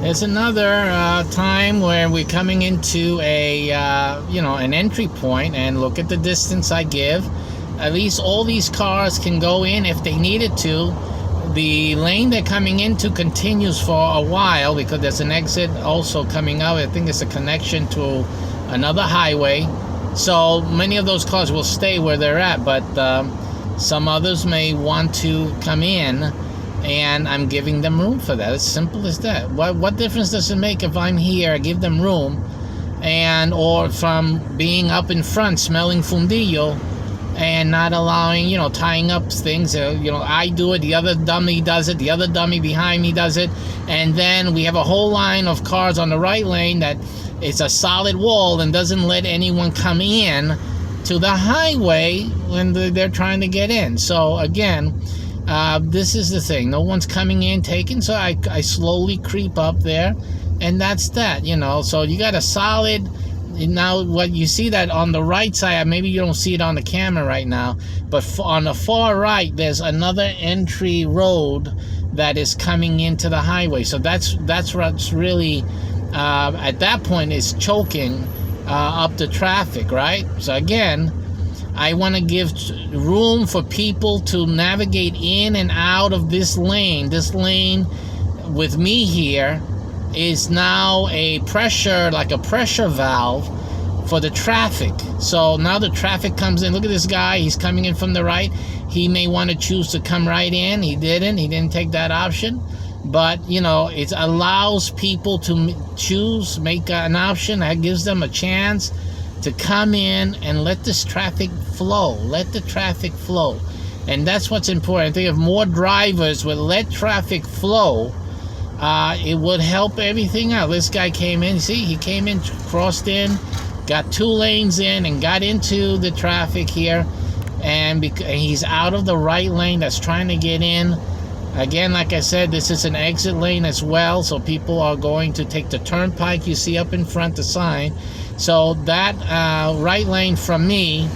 There's another time where we're coming into a an entry point, and look at the distance I give. At least all these cars can go in if they needed to. The lane they're coming into continues for a while because there's an exit also coming out. I think it's a connection to another highway. So many of those cars will stay where they're at, but some others may want to come in, and I'm giving them room for that. It's simple as that. What difference does it make if I'm here, I give them room, or from being up in front smelling fundillo and not allowing, tying up things. I do it, the other dummy does it, the other dummy behind me does it, and then we have a whole line of cars on the right lane that it's a solid wall and doesn't let anyone come in to the highway when they're trying to get in. So again, this is the thing. No one's coming in, taking, so I slowly creep up there, and that's that, So you got a solid. Now, what you see that on the right side, maybe you don't see it on the camera right now, but on the far right, there's another entry road that is coming into the highway. So that's what's really, at that point, is choking up the traffic, right? So again, I want to give room for people to navigate in and out of this lane. This lane with me here is now like a pressure valve for the traffic. So now the traffic comes in. Look at this guy. He's coming in from the right. He may want to choose to come right in. He didn't take that option. But, it allows people to choose, make an option that gives them a chance to come in and let this traffic flow. Let the traffic flow. And that's what's important. I think if more drivers would let traffic flow, it would help everything out. This guy came in. See, he came in, crossed in, got 2 lanes in, and got into the traffic here. And he's out of the right lane that's trying to get in. Again, like I said, this is an exit lane as well. So people are going to take the turnpike you see up in front, the sign. So that right lane from me,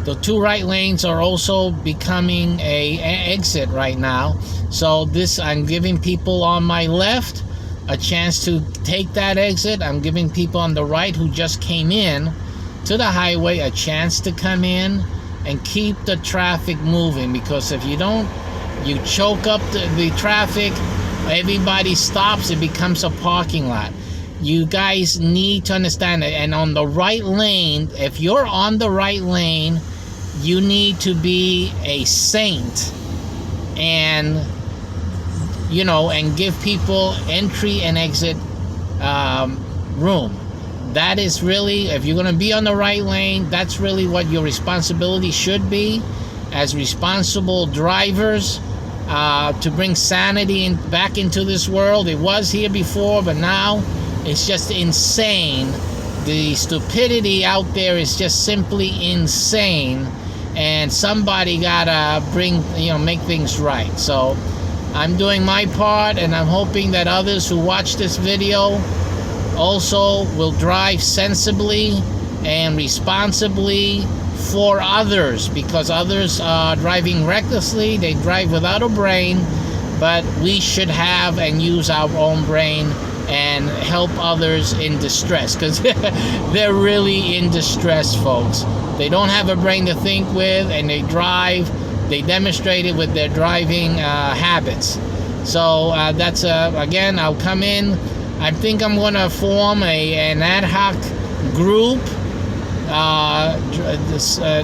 the 2 right lanes are also becoming an exit right now. So I'm giving people on my left a chance to take that exit. I'm giving people on the right who just came in to the highway a chance to come in and keep the traffic moving. Because if you don't, you choke up the traffic, everybody stops, it becomes a parking lot. You guys need to understand that. And on the right lane, if you're on the right lane, you need to be a saint and and give people entry and exit room. That is really, if you're going to be on the right lane, that's really what your responsibility should be as responsible drivers, to bring sanity back into this world. It was here before, but now it's just insane. The stupidity out there is just simply insane, and somebody gotta make things right. So I'm doing my part, and I'm hoping that others who watch this video also will drive sensibly and responsibly for others, because others are driving recklessly. They drive without a brain, but we should have and use our own brain and help others in distress, because they're really in distress, folks. They don't have a brain to think with, and they drive. They demonstrate it with their driving habits. So that's again, I'll come in. I think I'm going to form an ad hoc group,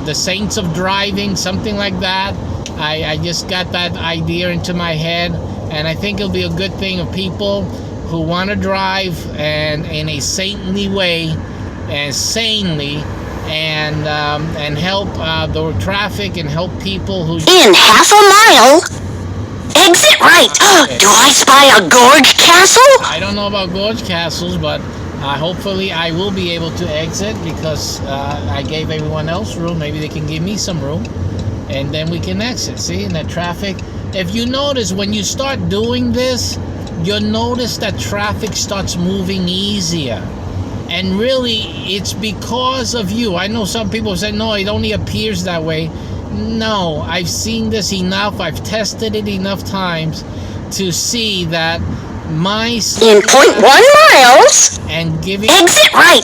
the Saints of Driving, something like that. I just got that idea into my head, and I think it'll be a good thing of people who want to drive and in a saintly way and sanely, and help the traffic and help people who... In half a mile, exit right. Do I spy a gorge castle? I don't know about gorge castles, but hopefully I will be able to exit, because I gave everyone else room. Maybe they can give me some room, and then we can exit. See, in the traffic. If you notice, when you start doing this, you'll notice that traffic starts moving easier. And really, it's because of you. I know some people say, no, it only appears that way. No, I've seen this enough. I've tested it enough times to see that mice In 0.1 miles, and giving exit right.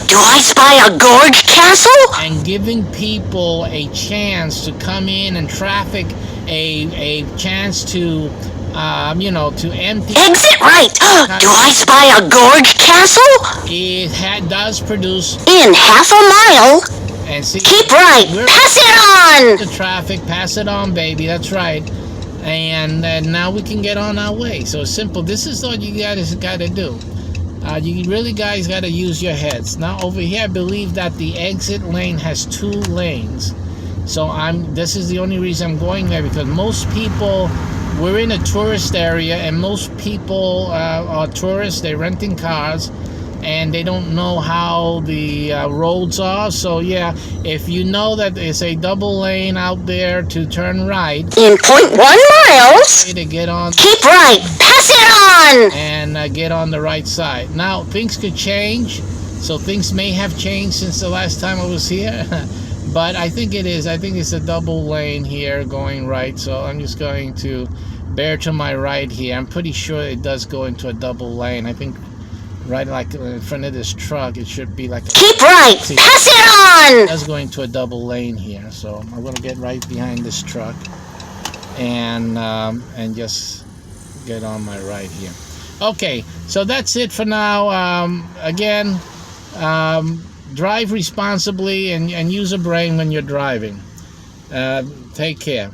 Do I spy a gorge castle? and giving people a chance to come in and traffic, a chance to to empty. Exit right. Do I spy a gorge castle? It does produce. In half a mile, And see, keep right. we're Pass it on. the traffic, pass it on, baby. That's right. And now we can get on our way. So simple. This is what you guys got to do. You really guys got to use your heads. Now over here, I believe that the exit lane has 2 lanes. So this is the only reason I'm going there, because most people, we're in a tourist area, and most people are tourists. They're renting cars, and they don't know how the roads are. So yeah, if you know that there's a double lane out there to turn right, In 0.1 miles, to get on keep right. Pass it on. and get on the right side. Now things could change, so things may have changed since the last time I was here. But I think it is. I think it's a double lane here going right. So I'm just going to bear to my right here. I'm pretty sure it does go into a double lane. I think right like in front of this truck, it should be like a, Keep right. See, Pass it on. it does go into a double lane here. So I'm going to get right behind this truck and just get on my right here. Okay, so that's it for now. Again, drive responsibly and use a brain when you're driving. Take care.